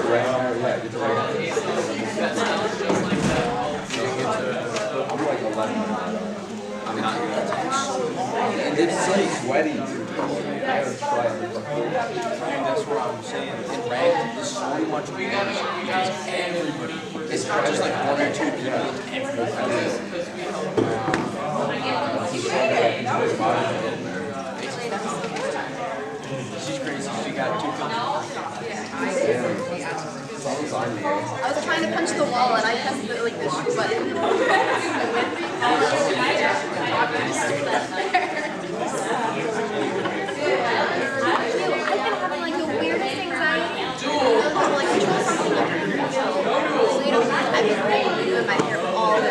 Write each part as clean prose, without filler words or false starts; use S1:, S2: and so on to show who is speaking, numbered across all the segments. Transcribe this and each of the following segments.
S1: Yeah, get the right. I'm like 11. I'm not good. And it's so sweaty too. I gotta try it.
S2: That's what I'm saying. In ranked, there's so much worse because everybody. It's not just like one or two people. Everybody. She's crazy. She got 2 companies.
S3: I was trying to punch the wall and I pressed the, like the shoe button. I've been having like the weirdest anxiety. Like control something like so you don't have I've been doing my hair all day.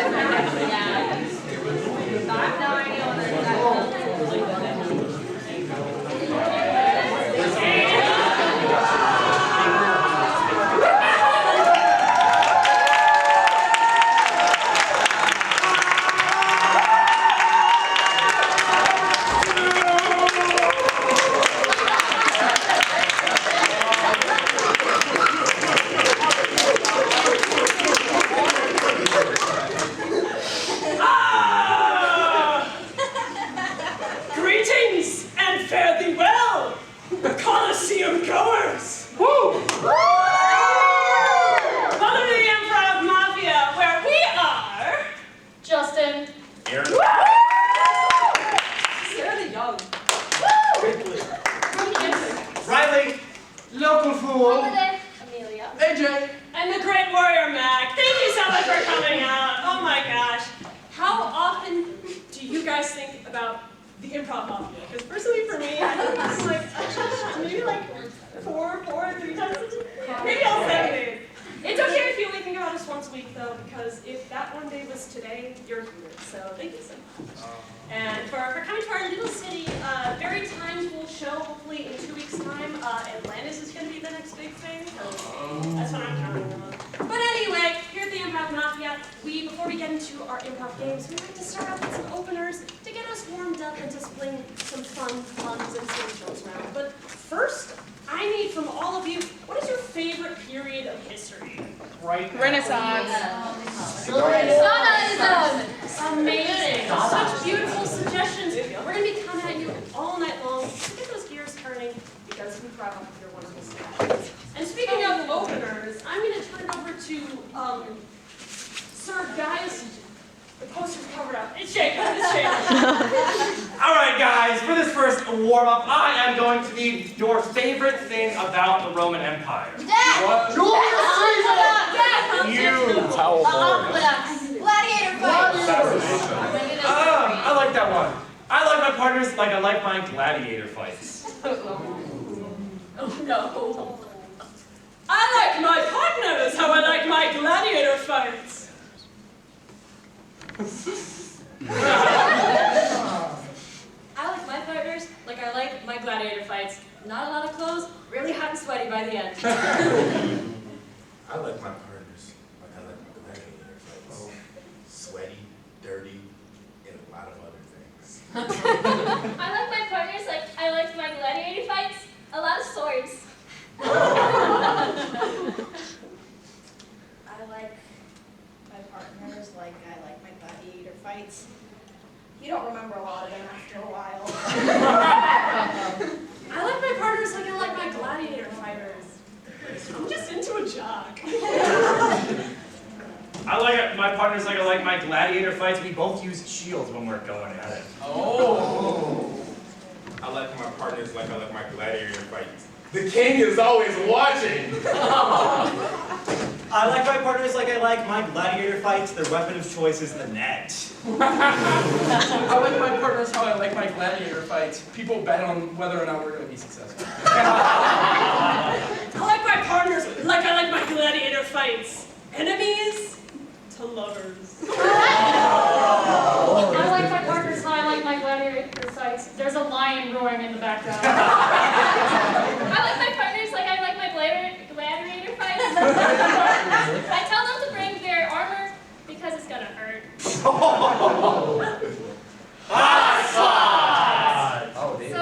S4: Alright guys, for this first warm-up, I am going to be your favorite thing about the Roman Empire.
S5: What? Julius Caesar!
S4: You!
S3: Gladiator fight!
S4: I like that one. I like my partners like I like my gladiator fights.
S6: Oh no. I like my partners how I like my gladiator fights. I like my partners like I like my gladiator fights. Not a lot of clothes, really hot and sweaty by the end.
S7: I like my partners like I like my gladiator fights. Sweaty, dirty, and a lot of other things.
S8: I like my partners like I like my gladiator fights. A lot of swords.
S3: I like my partners like I like my gladiator fights. You don't remember a lot of them after a while.
S6: I like my partners like I like my gladiator fighters. I'm just into a jog.
S4: I like my partners like I like my gladiator fights. We both use shields when we're going at it.
S7: Oh! I like my partners like I like my gladiator fights. The king is always watching!
S9: I like my partners like I like my gladiator fights. Their weapon of choice is the net.
S2: I like my partners how I like my gladiator fights. People bet on whether or not we're going to be successful.
S6: I like my partners like I like my gladiator fights. Enemies to lovers.
S8: I like my partners how I like my gladiator fights. There's a lion roaring in the background. I like my partners like I like my gladiator fights. I tell them to bring their armor because it's gonna hurt.
S10: So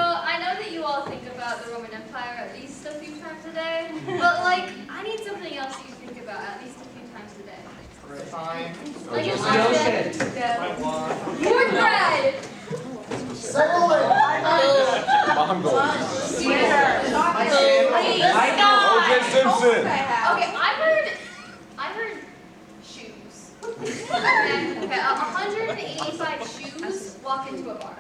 S10: I know that you all think about the Roman Empire at least a few times a day, but like I need something
S3: Like an
S4: Ocean.
S3: cornbread.
S5: Sailor.
S1: O.J. Simpson.
S3: Okay, I heard shoes. Okay, 185 shoes walk into a bar.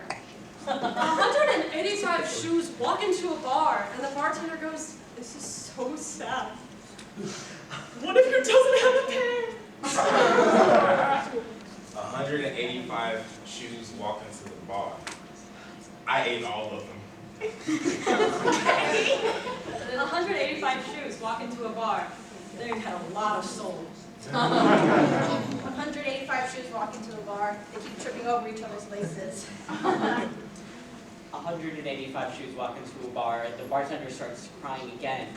S6: 185 shoes walk into a bar, and the bartender goes, "This is so sad. What if you doesn't have a pair?"
S7: 185 shoes walk into the bar. I ate all of them.
S6: 185 shoes walk into a bar. They had a lot of soul.
S3: 185 shoes walk into a bar. They keep tripping over each other's laces.
S10: 185 shoes walk into a bar, the bartender starts crying again.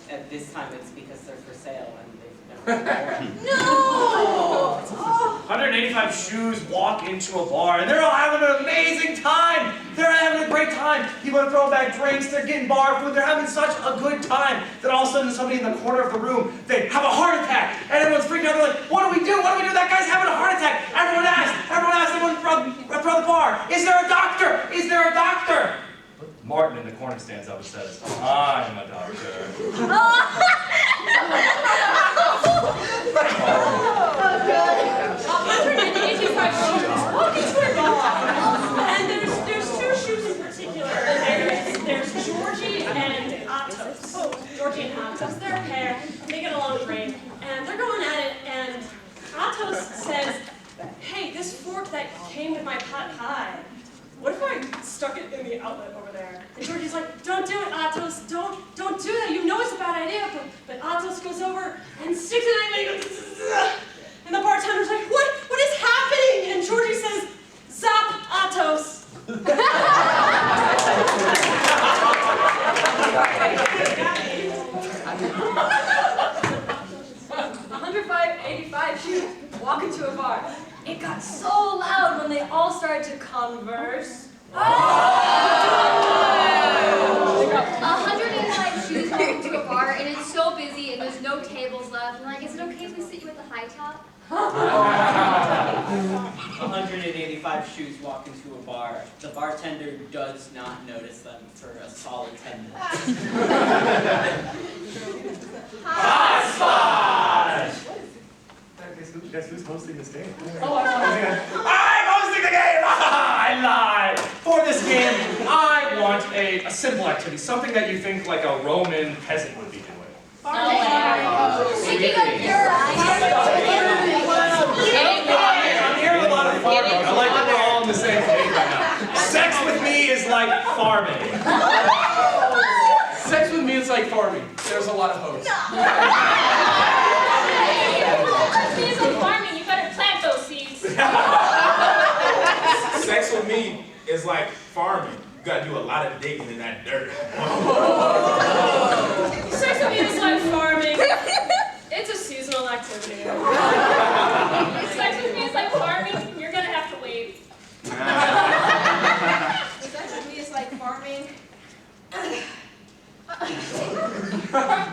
S10: At this time it's because they're for sale and they've never been worn.
S3: No!
S4: 185 shoes walk into a bar, and they're all having an amazing time. They're having a great time. People are throwing back drinks, they're getting bar food, they're having such a good time that all of a sudden somebody in the corner of the room, they have a heart attack, and everyone's freaking out. They're like, what do we do? What do we do? That guy's having a heart attack. Everyone asked everyone from the bar, is there a doctor? Is there a doctor? Martin in the corner stands up and says, I'm a doctor.
S6: 185 shoes walk into a bar, and there's two shoes in particular. There's Georgie and Atos. Georgie and Atos, they're a pair. They get along great, and they're going at it. And Atos says, "Hey, this fork that came with my pot pie. What if I stuck it in the outlet over there?" And Georgie's like, "Don't do it, Atos. Don't do that. You know it's a bad idea." But Atos goes over and sticks it in and goes, "Zzz." And the bartender's like, What is happening?" And Georgie says, "Zap, Atos." 185 shoes walk into a bar. It got so loud when they all started to converse.
S3: 185 shoes walk into a bar, and it's so busy, and there's no tables left. And like, is it okay if we sit you at the high top?
S10: 185 shoes walk into a bar. The bartender does not notice them for a solid 10 minutes.
S4: Hot spot! Guess who's hosting this game? I'm hosting the game! I lied! For this game, I want a simple activity, something that you think like a Roman peasant would be doing.
S3: Picking up dirt.
S4: I'm hearing a lot of farming. I like that we're all on the same page right now. Sex with me is like farming.
S2: Sex with me is like farming. There's a lot of hoes.
S8: It's like farming, you better plant those seeds.
S7: Sex with me is like farming. You gotta do a lot of digging in that dirt.
S6: Sex with me is like farming. It's a seasonal activity.
S8: Sex with me is like farming, you're gonna have to wait.
S3: Sex with me is like farming.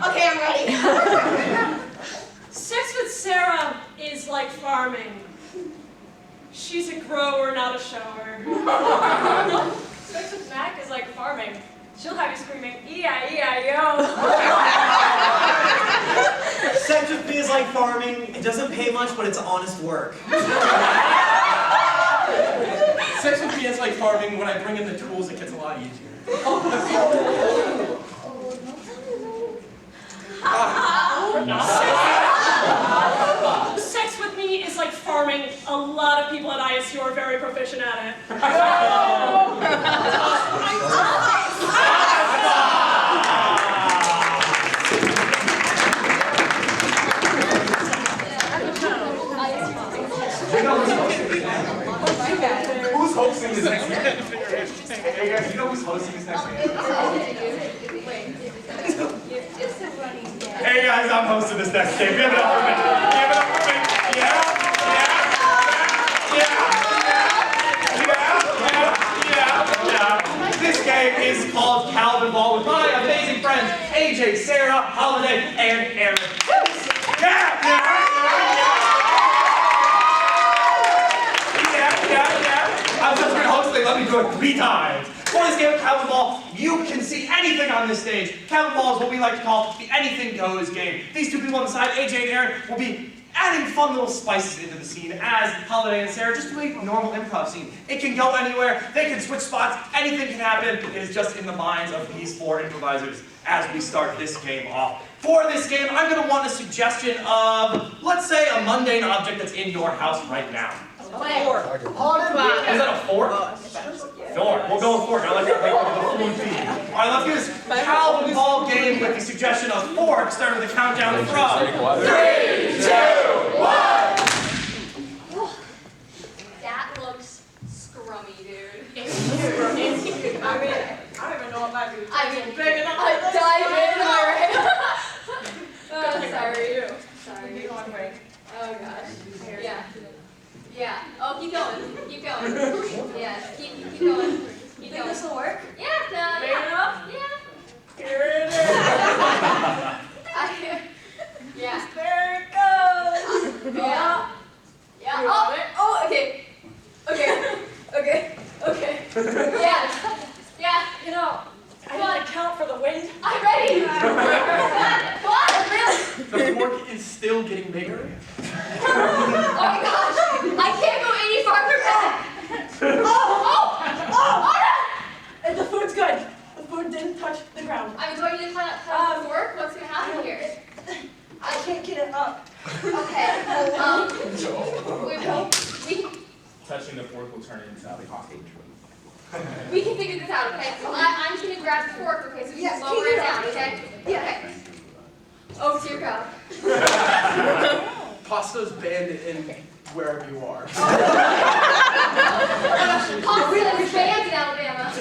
S3: Okay, I'm ready.
S6: Sex with Sarah is like farming. She's a grower, not a shower. Sex with Mac is like farming. She'll have you screaming, E-I-E-I-O.
S9: Sex with me is like farming. It doesn't pay much, but it's honest work.
S2: Sex with me is like farming. When I bring in the tools, it gets a lot easier.
S6: Sex with me is like farming. A lot of people at ISU are very proficient at it.
S4: Who's hosting this next game? Hey guys, you know who's hosting this next game? Hey guys, I'm hosting this next game. Give it up for me. Give it up for me. Yeah. This game is called Calvin Ball with my amazing friends AJ, Sarah, Holiday, and Aaron. Yeah. 3 times. For this game of Calvin Ball, you can see anything on this stage. Calvin Ball is what we like to call the anything goes game. These two people on the side, AJ and Aaron, will be adding fun little spices into the scene as Holiday and Sarah just do a normal improv scene. It can go anywhere, they can switch spots, anything can happen. It is just in the minds of these 4 improvisers as we start this game off. For this game, I'm going to want a suggestion of, let's say, a mundane object that's in your house right now.
S5: Haunted
S4: Is that a fork? Sure, we'll go with fork. I like that. All right, let's do this Calvin Ball game with the suggestion of fork, starting with the countdown from 3, 2, 1.
S3: That looks scrummy, dude.
S6: It's cute. I mean, I don't even know if I'd be
S3: I mean,
S6: big enough.
S3: I dive in, am I right? Oh, sorry. Sorry.
S6: You want to break?
S3: Oh gosh. Yeah. Yeah. Oh, keep going. Keep going. Yeah. Keep going.
S6: You
S3: Keep
S6: think
S3: going.
S6: this will work?
S3: Yeah.
S6: Big enough?
S3: Yeah.
S6: Here it is.
S3: Yeah.
S6: There it goes.
S3: Yeah. Yeah.
S6: You want it?
S3: Oh. Okay. Okay. Okay. Okay. Yeah. Yeah.
S6: You know, I didn't account for the wind.
S3: I'm ready. What? Really?
S2: The fork is still getting bigger.
S3: Oh my gosh! I can't go any farther back! Oh no!
S6: And the food's good. The food didn't touch the ground.
S3: I mean, do I need to cut out the fork? What's gonna happen here?
S6: I can't get it up.
S3: Okay. We
S7: Touching the fork will turn into a hostage.
S3: we can figure this out, okay? So I'm just gonna grab the fork, okay? So we
S6: Yeah,
S3: can lower
S6: keep
S3: it
S6: it
S3: down,
S6: up.
S3: okay? Yeah. Okay. Over to your go.
S2: Pasta's banned in wherever you are.
S3: Pasta is banned in Alabama.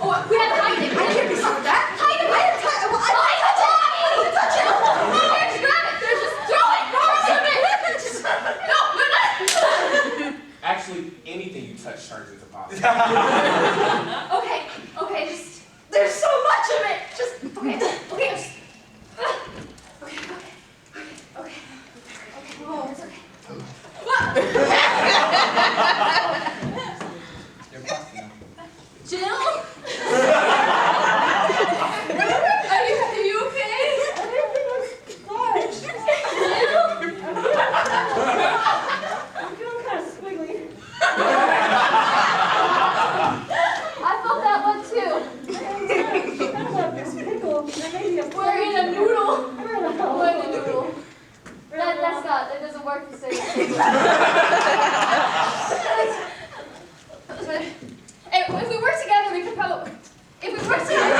S3: Oh, we have to hide it. I can't be stopped that. Hide it. Hide it. Touch it. Just grab it. Just throw it. No.
S7: Actually, anything you touch turns into pasta.
S3: Okay. Just there's so much of it. Just okay. Oh, it's okay. Jill? Are you okay?
S6: I'm feeling kind of squiggly.
S3: I felt that one too.
S6: Kind of like this pickle. Maybe a
S3: We're in a noodle.
S6: We're in a
S3: We're in a noodle. That doesn't work to say. If we work together, we could probably. If we work together.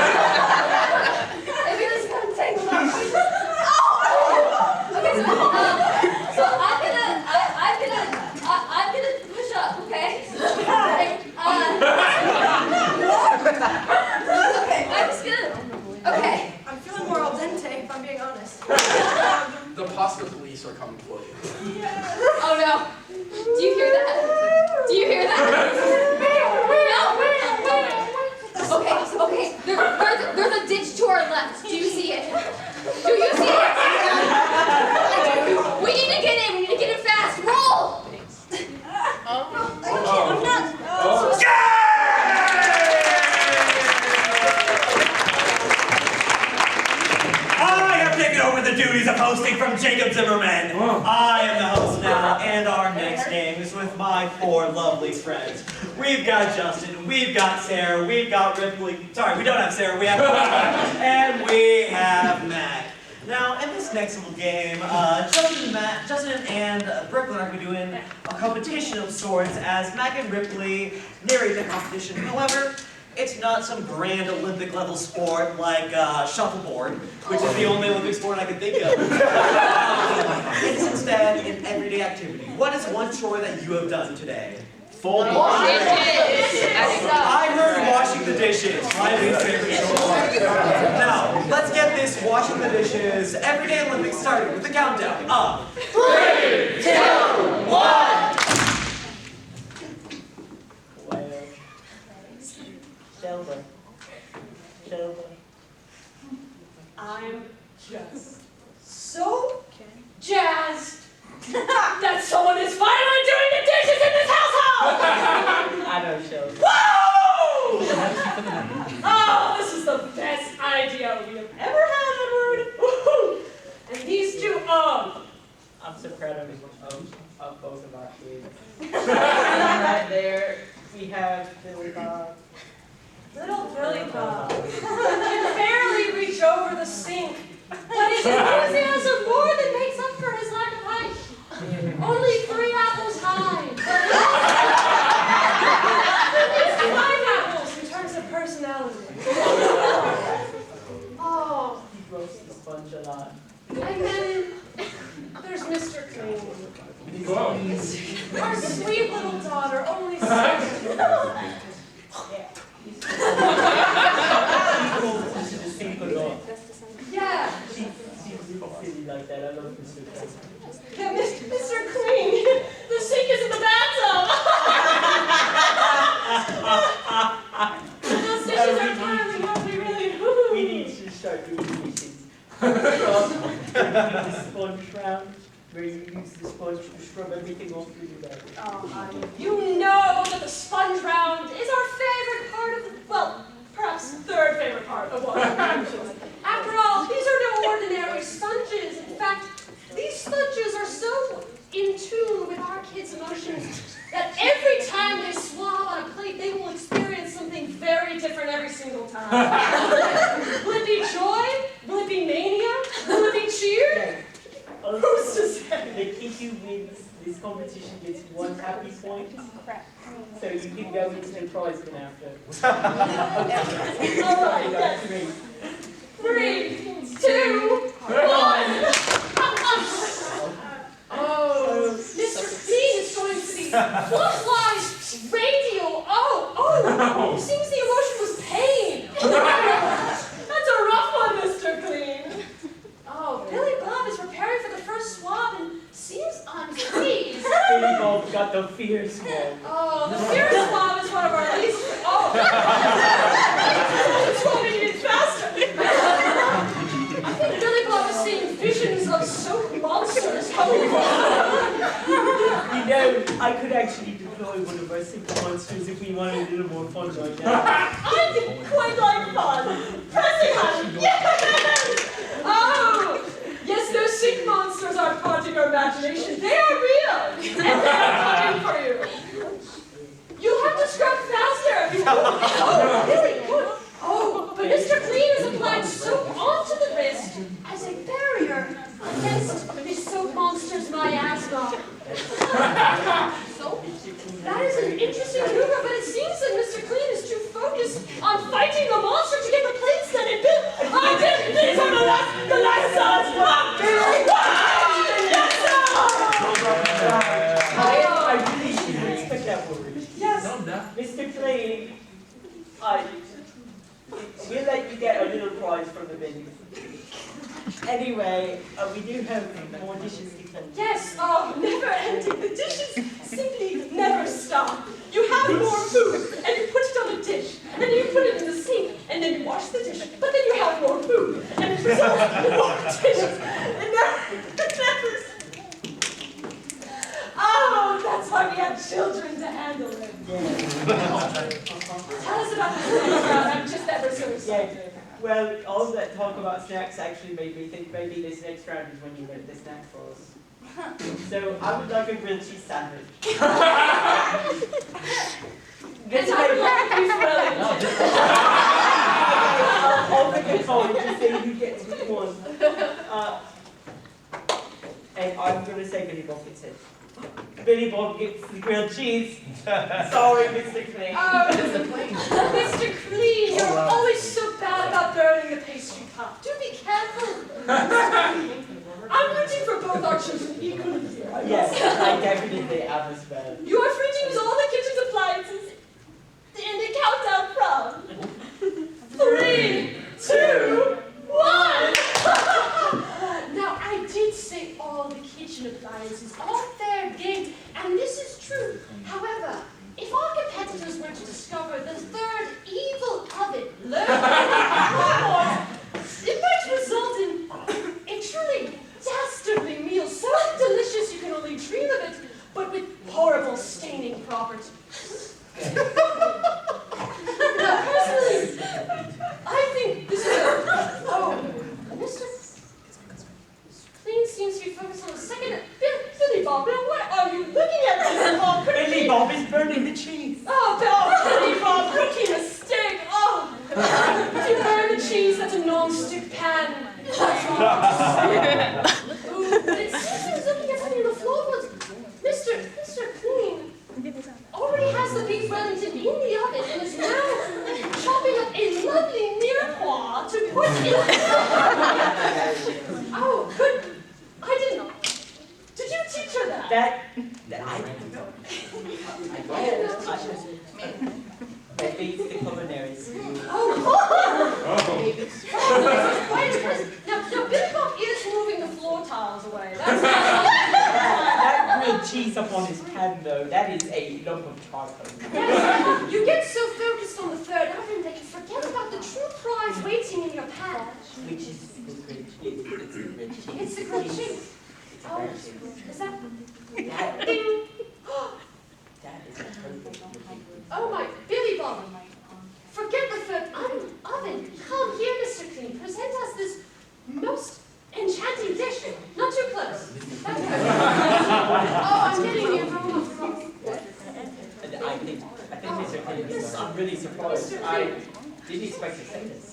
S3: If we just got tangled up. Okay, so I'm gonna push up, okay? Okay, I'm just gonna. Okay.
S6: I'm feeling more al dente, if I'm being honest.
S2: The pasta police are coming for you.
S3: Oh no. Do you hear that? Do you hear that? No. Okay. There's a ditch to our left. Do you see it? Do you see it? We need to get in. We need to get in fast. Roll.
S6: I'm not.
S9: I have taken over the duties of hosting from Jacob Zimmerman. I am the host now, and our next game is with my 4 lovely friends. We've got Justin, we've got Sarah, we've got Ripley. Sorry, we don't have Sarah, we have and we have Matt. Now, in this next little game, Justin and Brooklyn are going to be doing a competition of sorts as Matt and Ripley narrate the competition. However, it's not some grand Olympic level sport like shuffleboard, which is the only Olympic sport I can think of. It's instead an everyday activity. What is one chore that you have done today?
S3: Dishes.
S9: I heard washing the dishes. My least favorite chore. Now, let's get this washing the dishes everyday Olympics started with the countdown of 3, 2, 1.
S6: I'm just so jazzed that someone is finally doing the dishes in this household!
S10: Adult shows.
S6: Whoa! Oh, this is the best idea we have ever had, Edward. Woo-hoo. And these two,
S10: I'm so proud of both of our kids. Right there, we have Billy Bob.
S6: little Billy Bob can barely reach over the sink, but his enthusiasm more than makes up for his lack of height. Only 3 apples high. He's 5 apples in terms of personality. Oh.
S10: He roasts the sponge a lot.
S6: And then there's Mr. Clean. Our sweet little daughter, only 7. Yeah.
S10: She's silly like that. I love Mr. Clean.
S6: Yeah, Mr. Clean. The sink is in the bathtub. Those dishes are piling up. We really.
S10: We need to start doing dishes. The sponge round, where you use the sponge to scrub everything off with your bag.
S6: Oh, honey, you know that the sponge round is our favorite part of the, well, perhaps 3rd favorite part of what our dishes. After all, these are no ordinary sponges. In fact, these sponges are so in tune with our kids' emotions that every time they swab on a plate, they will experience something very different every single time. Will it be joy? Will it be mania? Will it be cheer? Who's to say?
S10: The kid who wins this competition gets 1 happy point. So you can go into the prize bin after.
S6: All right, yes. 3, 2, 1. Oh, Mr. Clean is going to the Flufflies radio. Oh, it seems the emotion was pain. That's a rough one, Mr. Clean. Oh, Billy Bob is preparing for the first swab and seems unpleased.
S10: Billy Bob got the fierce one.
S6: Oh, the fierce swab is one of our least. Oh, it's moving even faster. I think Billy Bob is seeing visions of soap monsters coming
S10: You know, I could actually deploy one of our simple monsters if we wanted a little more fun right now.
S6: I think quite like fun. Pressing hunt, yes! Oh, yes, those sick monsters aren't haunting our imagination. They are real, and they are coming for you. You'll have to scrub faster. Oh, really? Oh, but Mr. Clean has applied soap onto the wrist as a barrier against the soap monster's miasma. So, that is an interesting maneuver, but it seems that Mr. Clean is too focused on fighting the monster to get the plates that it built. I did these are the last sauce.
S10: I really didn't expect that word.
S6: Yes.
S10: Mr. Clean, we'll let you get a little prize from the venue. Anyway, we do have more dishes to clean.
S6: Yes, never ending. The dishes simply never stop. You have more food, and you put it on a dish, and then you put it in the sink, and then you wash the dish, but then you have more food, and it results in more dishes. It never Oh, that's why we have children to handle it. Tell us about the snacks round. I'm just ever so excited.
S10: Well, all that talk about snacks actually made me think maybe this next round is when you get the snack for us. So I would like a grilled cheese sandwich.
S6: And I would like beef Wellington.
S10: I'll pick a phone to say who gets which one. And I'm going to say Billy Bob gets it. Billy Bob gets the grilled cheese. Sorry, Mr. Clean.
S6: Oh, Mr. Clean, you're always so bad about burning the pastry cup. Do be careful. I'm rooting for both our children equally here.
S10: Yes, I definitely am as well.
S6: You are free to use all the kitchen's appliances in the countdown from 3, 2, 1. Now, I did say all the kitchen appliances, all fair game, and this is true. However, if our competitors were to discover the 3rd evil oven lurking in the cupboard, it might result in a truly dastardly meal, so delicious you can only dream of it, but with horrible staining
S3: Ooh, but it seems I was looking at something on the floor was Mr. Clean already has the beef Wellington in the oven and is now chopping up a lovely mirepoix to put in. Oh, good. I didn't. Did you teach her that?
S10: That I don't know. That beats the culinary school.
S3: Now, Billy Bob is moving the floor tiles away. That's
S10: That grilled cheese up on his pan, though, that is a lump of charcoal.
S3: yes, you get so focused on the third oven that you forget about the true prize waiting in your pan.
S10: Which is the grilled cheese. It's the grilled cheese.
S3: It's the grilled cheese. Oh, is that?
S10: That,
S3: Ding!
S10: that is a perfect looking.
S3: Oh my, Billy Bob! Forget the third oven. Come here, Mr. Clean. Present us this most enchanting dish. Not too close. That's good. Oh, I'm getting the aroma from.
S10: I think Mr. Clean is, I'm really surprised. I didn't expect to say this.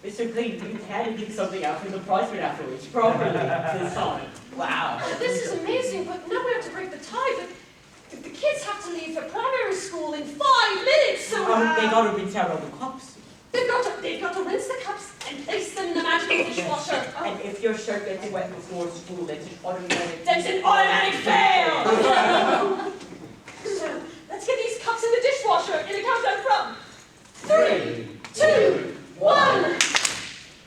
S10: Mr. Clean, you can get something out from the prize went afterwards, properly, this time. Wow.
S3: This is amazing, but now we have to break the tie. But the kids have to leave for primary school in 5 minutes, so.
S10: They gotta rinse out all the cups.
S3: They've got to rinse the cups and place them in the magical dishwasher. Oh.
S10: And if your shirt gets wet before school, that's an automatic.
S3: That's an automatic fail! So, let's get these cups in the dishwasher in a countdown from 3, 2, 1.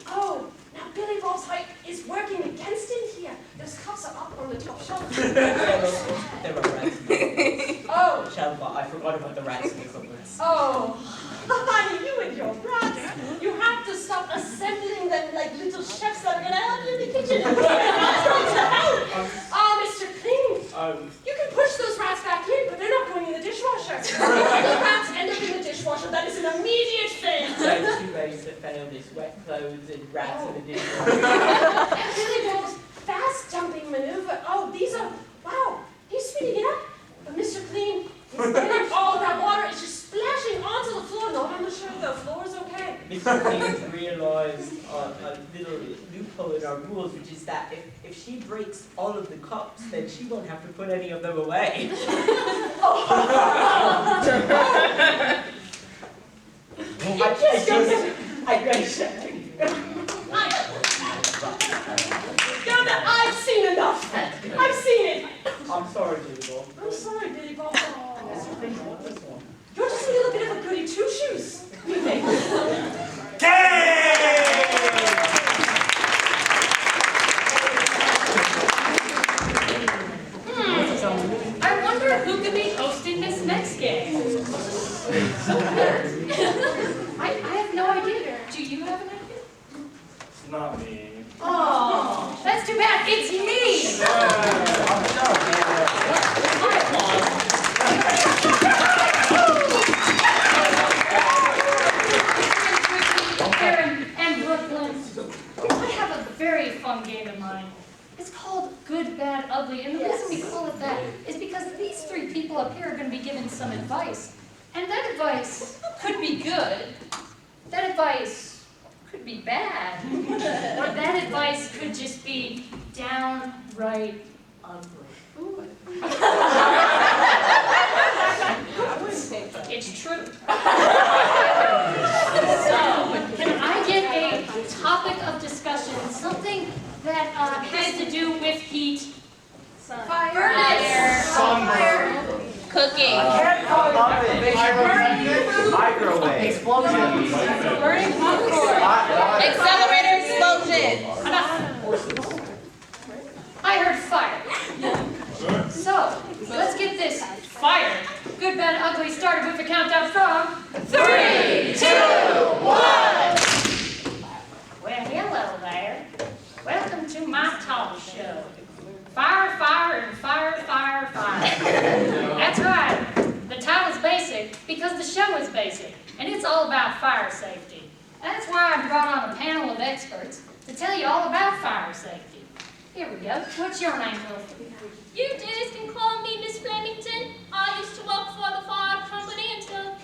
S3: Oh, now Billy Bob's height is working against him here. Those cups are up on the top shelf.
S10: There are rats in the cupboards.
S3: Oh,
S10: Shelba, I forgot about the rats in the cupboards.
S3: oh. Honey, you and your rats. You have to stop assembling them like little chefs that are going to help you in the kitchen. And put the rats going to help. Oh, Mr. Clean. You can push those rats back in, but they're not going in the dishwasher. If the rats end up in the dishwasher, that is an immediate fail.
S10: There are 2 ways to fail this: wet clothes and rats in the dishwasher.
S3: And Billy Bob's fast jumping maneuver. Oh, these are, wow, he's speeding it up. But Mr. Clean is getting all that water is just splashing onto the floor. No, I'm sure the floor is okay.
S10: Mr. Clean realized a little loophole in our rules, which is that if she breaks all of the cups, then she won't have to put any of them away.
S3: I've seen enough. I've seen it.
S10: I'm sorry, Billy Bob.
S3: I'm sorry, Billy Bob.
S10: Mr. Clean, what this one?
S3: You're just a little bit of a goody two-shoes, you think?
S8: I wonder who could be hosting this next game. I have no idea. Do you have an idea?
S4: Not me.
S8: Oh, that's too bad. It's me. Aaron and Brooklyn. I have a very fun game in mind. It's called Good, Bad, Ugly, and the reason we call it that is because these 3 people up here are going to be given some advice. And that advice could be good. That advice could be bad. Or that advice could just be downright ugly. It's true. So, can I get a topic of discussion? Something that has to do with heat. Fire.
S6: Cooking.
S5: Microwave. Explosion.
S8: Burning popcorn.
S6: Accelerator explosion.
S8: I heard fire. So, let's get this fire. Good, bad, ugly started with a countdown from 3, 2, 1. Well, hello there. Welcome to my talk show. Fire, fire, and fire, fire, fire. That's right. The title's basic because the show is basic, and it's all about fire safety. That's why I brought on a panel of experts to tell you all about fire safety. Here we go. What's your name, Wilfred?
S11: You guys can call me Miss Flemington. I used to work for the fire company until,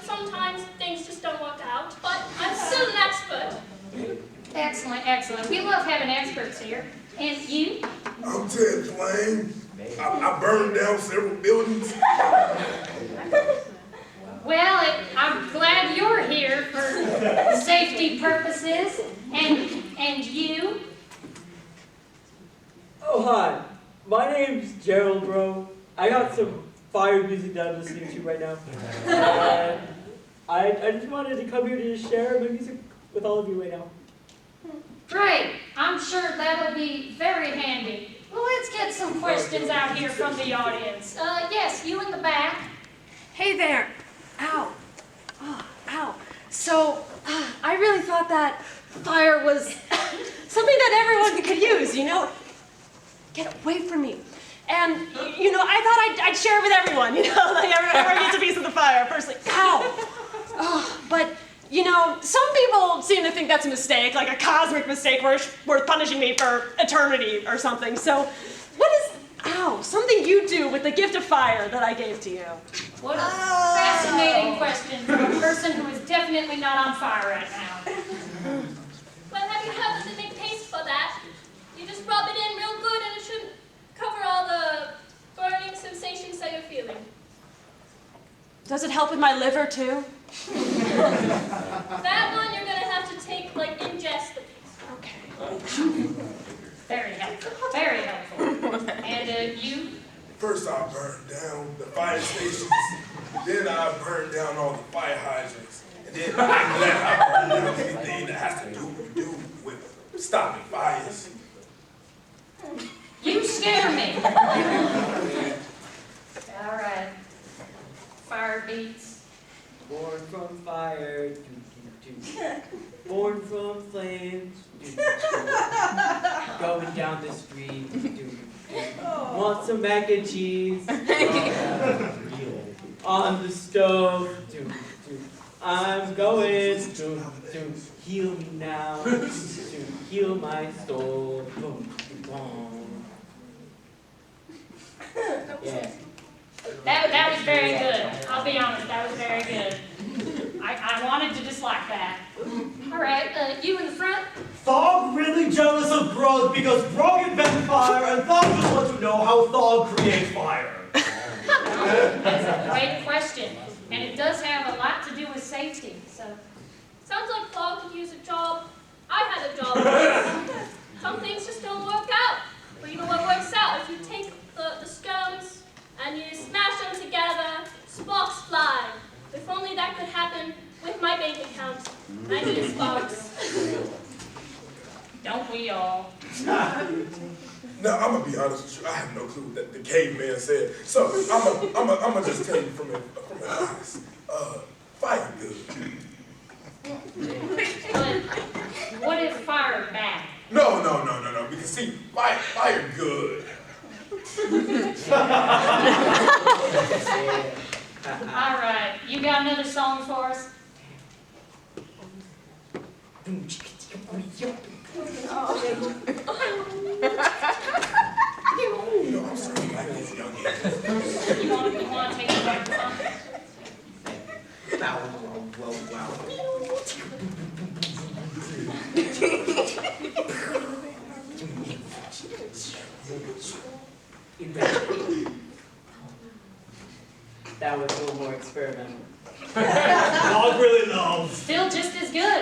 S11: sometimes things just don't work out. But I'm still an expert.
S8: Excellent, excellent. We love having experts here. And you?
S7: I'm Ted Flame. I burned down several buildings.
S8: Well, I'm glad you're here for safety purposes. And you?
S10: Oh, hi. My name's Gerald, bro. I got some fire music that I'm listening to right now. And I just wanted to come here to just share my music with all of you right now.
S8: Great. I'm sure that'll be very handy. Well, let's get some questions out here from the audience. Yes, you in the back.
S3: Hey there. Ow. Oh, ow. So, I really thought that fire was something that everyone could use, you know? Get away from me. And, you know, I thought I'd share it with everyone, you know? Like, everyone gets a piece of the fire, personally. Ow. Oh, but, you know, some people seem to think that's a mistake, like a cosmic mistake worth punishing me for eternity or something. So, what is, something you do with the gift of fire that I gave to you?
S8: What a fascinating question from a person who is definitely not on fire right now.
S11: Well, have you had the big paste for that? You just rub it in real good and it should cover all the burning sensations that you're feeling.
S3: Does it help with my liver, too?
S11: That one you're gonna have to take, like, ingest the piece.
S3: Okay.
S8: Very helpful. Very helpful. And you?
S7: First I burned down the fire stations, then I burned down all the fire hydrants, and then after that I burned down anything that has to do with stopping fires.
S8: You scare me. All right. Fire beats.
S10: Born from fire, do, do, do. Born from flames, do, do, do. Going down the street, do, do. Want some mac and cheese? On the stove, do, do. I'm going to heal me now, to heal my soul. Boom, boom. Yeah.
S8: That was very good. I'll be honest, that was very good. I wanted to dislike that. All right, you in the front?
S9: Thog really jealous of Grog because Grog invented fire and Thog just wants to know how Thog creates fire.
S8: That's a great question. And it does have a lot to do with safety, so.
S11: Sounds like Claude could use a job. I had a job once. Some things just don't work out. But you know what works out? If you take the stones and you smash them together, sparks fly. If only that could happen with my bank account. I need sparks.
S8: Don't we all?
S7: Now, I'm gonna be honest with you, I have no clue what the caveman said. So, I'm gonna just tell you from advice. Fire good.
S8: But what if fire bad?
S7: No, because see, fire good.
S8: All right, you got another song for us?
S7: You know, I'm sorry, like this young age.
S8: You want to take a break song?
S1: Wow.
S10: That was a little more experimental.
S9: Dog really loves.
S8: Still just as good.